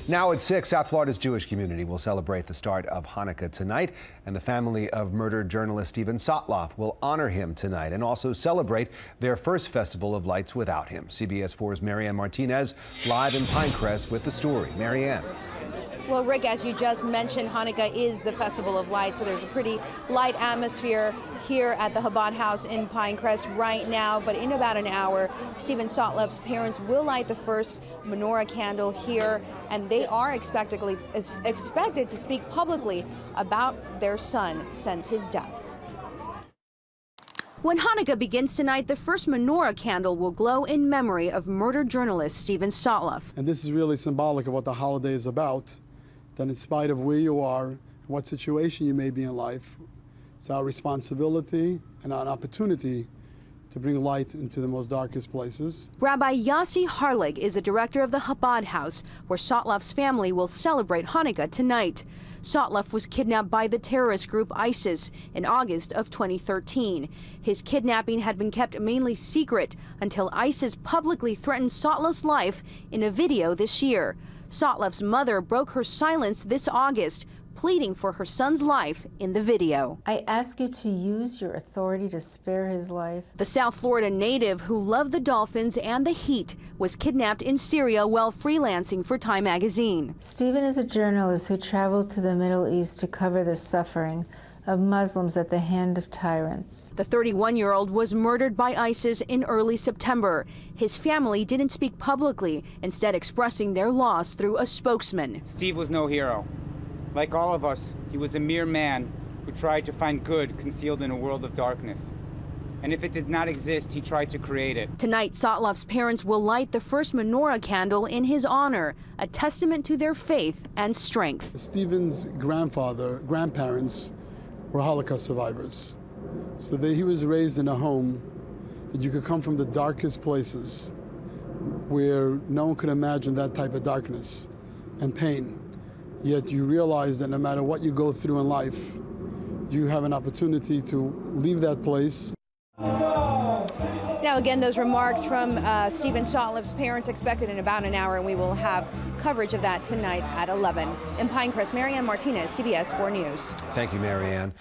Now at 6, South Florida's Jewish community will celebrate the start of Hanukkah tonight, and the family of murdered journalist Steven Sotloff will honor him tonight and also celebrate their first Festival of Lights without him. CBS 4's Marianne Martinez live in Pinecrest with the story. Marianne. Well, Rick, as you just mentioned, Hanukkah is the Festival of Light, so there's a pretty light atmosphere here at the Chabad House in Pinecrest right now. But in about an hour, Steven Sotloff's parents will light the first Menorah candle here, and they are expected to speak publicly about their son since his death. When Hanukkah begins tonight, the first Menorah candle will glow in memory of murdered journalist Steven Sotloff. And this is really symbolic of what the holiday is about, that in spite of where you are, what situation you may be in life, it's our responsibility and our opportunity to bring light into the most darkest places. Rabbi Yossi Harlig is the director of the Chabad House, where Sotloff's family will celebrate Hanukkah tonight. Sotloff was kidnapped by the terrorist group ISIS in August of 2013. His kidnapping had been kept mainly secret until ISIS publicly threatened Sotloff's life in a video this year. Sotloff's mother broke her silence this August, pleading for her son's life in the video. I ask you to use your authority to spare his life. The South Florida native who loved the Dolphins and the Heat was kidnapped in Syria while freelancing for Time magazine. Steven is a journalist who traveled to the Middle East to cover the suffering of Muslims at the hand of tyrants. The 31-year-old was murdered by ISIS in early September. His family didn't speak publicly, instead expressing their loss through a spokesman. Steve was no hero. Like all of us, he was a mere man who tried to find good concealed in a world of darkness. And if it did not exist, he tried to create it. Tonight, Sotloff's parents will light the first Menorah candle in his honor, a testament to their faith and strength. Steven's grandparents were Holocaust survivors. So he was raised in a home that you could come from the darkest places where no one could imagine that type of darkness and pain. Yet you realize that no matter what you go through in life, you have an opportunity to leave that place. Now again, those remarks from Steven Sotloff's parents expected in about an hour, and we will have coverage of that tonight at 11. In Pinecrest, Marianne Martinez, CBS 4 News. Thank you, Marianne.